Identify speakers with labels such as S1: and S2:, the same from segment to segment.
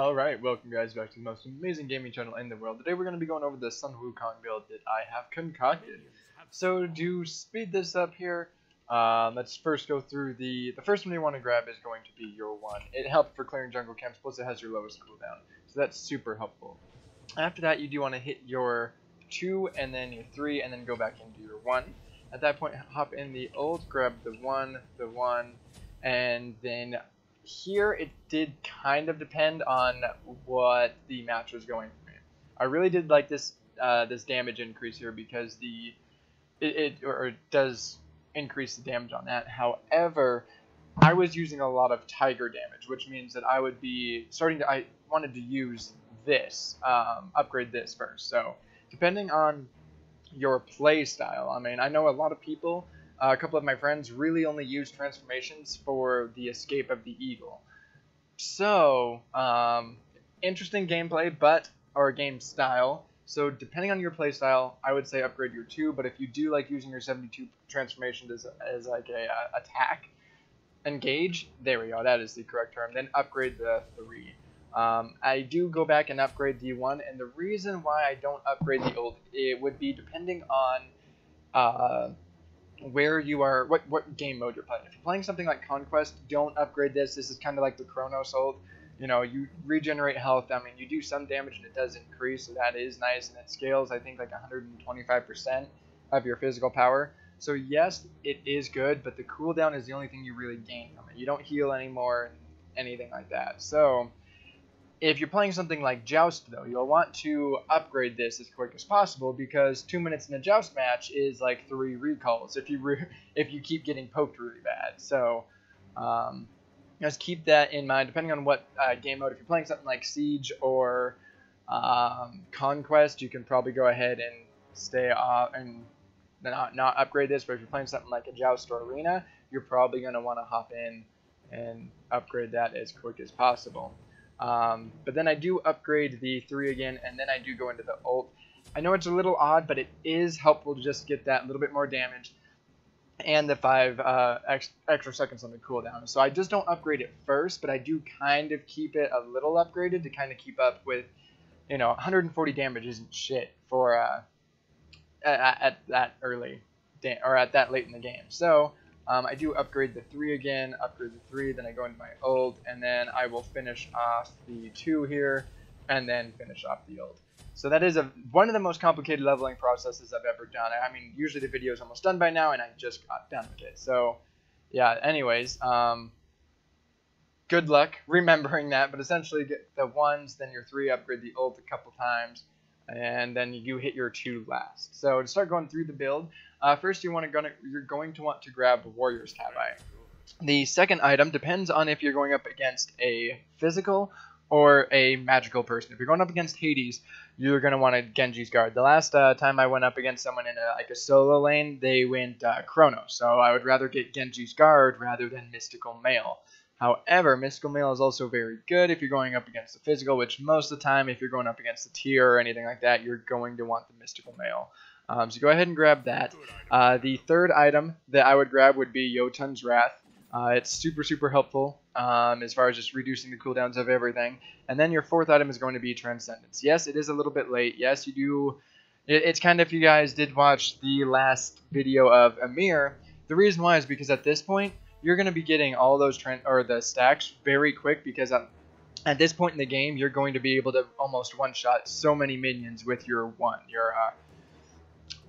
S1: Alright, welcome guys back to the most amazing gaming channel in the world. Today we're going to be going over the Sun Wukong build that I have concocted. So to speed this up here, let's first go through the first one you want to grab is going to be your 1. It helps for clearing jungle camps, plus it has your lowest cooldown. So that's super helpful. After that you do want to hit your 2 and then your 3 and then go back into your 1. At that point hop in the ult, grab the 1, and then here it did kind of depend on what the match was going for me. I really did like this this damage increase here because it does increase the damage on that. However, I was using a lot of tiger damage, which means that I would be I wanted to use this, upgrade this first. So depending on your play style, I mean, I know a lot of people, a couple of my friends really only use transformations for the escape of the eagle. So, interesting gameplay, or game style. So depending on your play style, I would say upgrade your 2, but if you do like using your 72 transformation as like a attack, engage, there we go, that is the correct term, then upgrade the 3. I do go back and upgrade the 1, and the reason why I don't upgrade the ult, it would be depending on where you are, what game mode you're playing. If you're playing something like Conquest, don't upgrade this. This is kind of like the Chronos ult. You know, you regenerate health. I mean, you do some damage and it does increase, so that is nice, and it scales, I think, like 125% of your physical power. So yes, it is good, but the cooldown is the only thing you really gain from it. You don't heal anymore, anything like that. So if you're playing something like Joust, though, you'll want to upgrade this as quick as possible because 2 minutes in a Joust match is like 3 recalls if you keep getting poked really bad. So just keep that in mind. Depending on what game mode, if you're playing something like Siege or Conquest, you can probably go ahead and stay off and not upgrade this. But if you're playing something like a Joust or Arena, you're probably going to want to hop in and upgrade that as quick as possible. But then I do upgrade the 3 again, and then I do go into the ult. I know it's a little odd, but it is helpful to just get that little bit more damage and the 5 extra seconds on the cooldown. So I just don't upgrade it first, but I do kind of keep it a little upgraded to kind of keep up with, 140 damage isn't shit for at that early or at that late in the game. So I do upgrade the 3 again, upgrade the 3, then I go into my ult, and then I will finish off the 2 here, and then finish off the ult. So that is one of the most complicated leveling processes I've ever done. I mean, usually the video is almost done by now, and I just got done with it. So, yeah, anyways, good luck remembering that, but essentially get the 1s, then your 3, upgrade the ult a couple times, and then you hit your 2 last. So to start going through the build, first you're going to want to grab Warrior's Tabi. The second item depends on if you're going up against a physical or a magical person. If you're going up against Hades, you're going to want a Genji's Guard. The last time I went up against someone in a solo lane, they went Chronos, so I would rather get Genji's Guard rather than Mystical Mail. However, Mystical Mail is also very good if you're going up against the physical, which most of the time, if you're going up against the tier or anything like that, you're going to want the Mystical Mail. So go ahead and grab that. The third item that I would grab would be Jotun's Wrath. It's super helpful as far as just reducing the cooldowns of everything. And then your fourth item is going to be Transcendence. Yes, it is a little bit late. Yes, you do. It's kind of, if you guys did watch the last video of Amir, the reason why is because at this point, you're going to be getting all those the stacks very quick because at this point in the game, you're going to be able to almost one-shot so many minions with your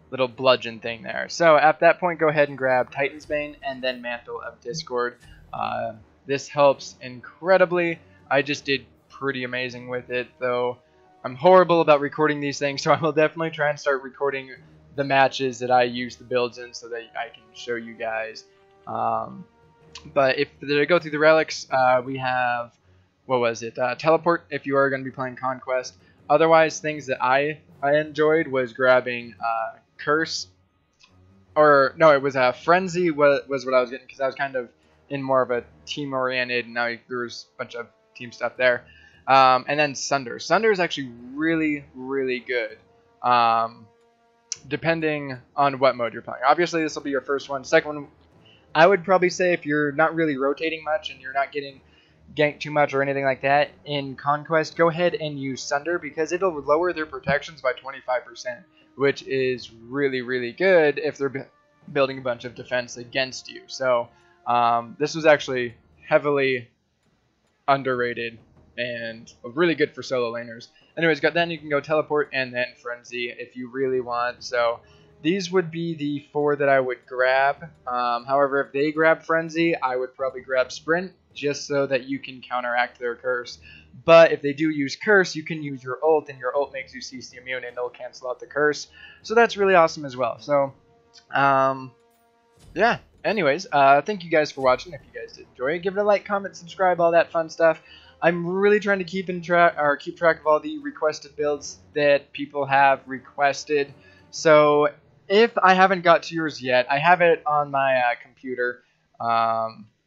S1: little bludgeon thing there. So at that point, go ahead and grab Titan's Bane and then Mantle of Discord. This helps incredibly. I just did pretty amazing with it, though I'm horrible about recording these things, so I will definitely try and start recording the matches that I use the builds in so that I can show you guys. But if to go through the relics, we have, what was it, Teleport if you are going to be playing Conquest. Otherwise, things that I enjoyed was grabbing Curse, or no, it was Frenzy was what I was getting because I was kind of in more of a team-oriented, and now there's a bunch of team stuff there. And then Sunder. Sunder is actually really good, depending on what mode you're playing. Obviously, this will be your first one. Second one, I would probably say if you're not really rotating much and you're not getting gank too much or anything like that in Conquest, go ahead and use Sunder because it'll lower their protections by 25%, which is really, really good if they're building a bunch of defense against you. So this was actually heavily underrated and really good for solo laners. Anyways, then you can go Teleport and then Frenzy if you really want. So these would be the 4 that I would grab. However, if they grab Frenzy, I would probably grab Sprint just so that you can counteract their Curse. But if they do use Curse, you can use your ult, and your ult makes you CC immune, and it'll cancel out the Curse. So that's really awesome as well. So, yeah. Anyways, thank you guys for watching. If you guys did enjoy it, give it a like, comment, subscribe, all that fun stuff. I'm really trying to keep track of all the requested builds that people have requested. So if I haven't got to yours yet, I have it on my computer,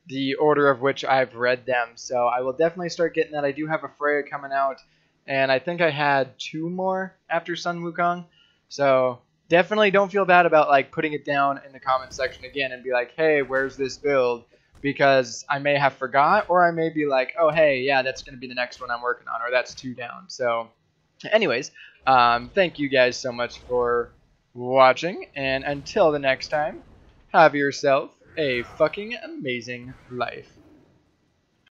S1: the order of which I've read them. So I will definitely start getting that. I do have a Freya coming out, and I think I had 2 more after Sun Wukong. So definitely don't feel bad about like putting it down in the comment section again and be like, hey, where's this build? Because I may have forgot, or I may be like, oh, hey, yeah, that's going to be the next one I'm working on, or that's 2 down. So anyways, thank you guys so much for watching, and until the next time, have yourself a fucking amazing life.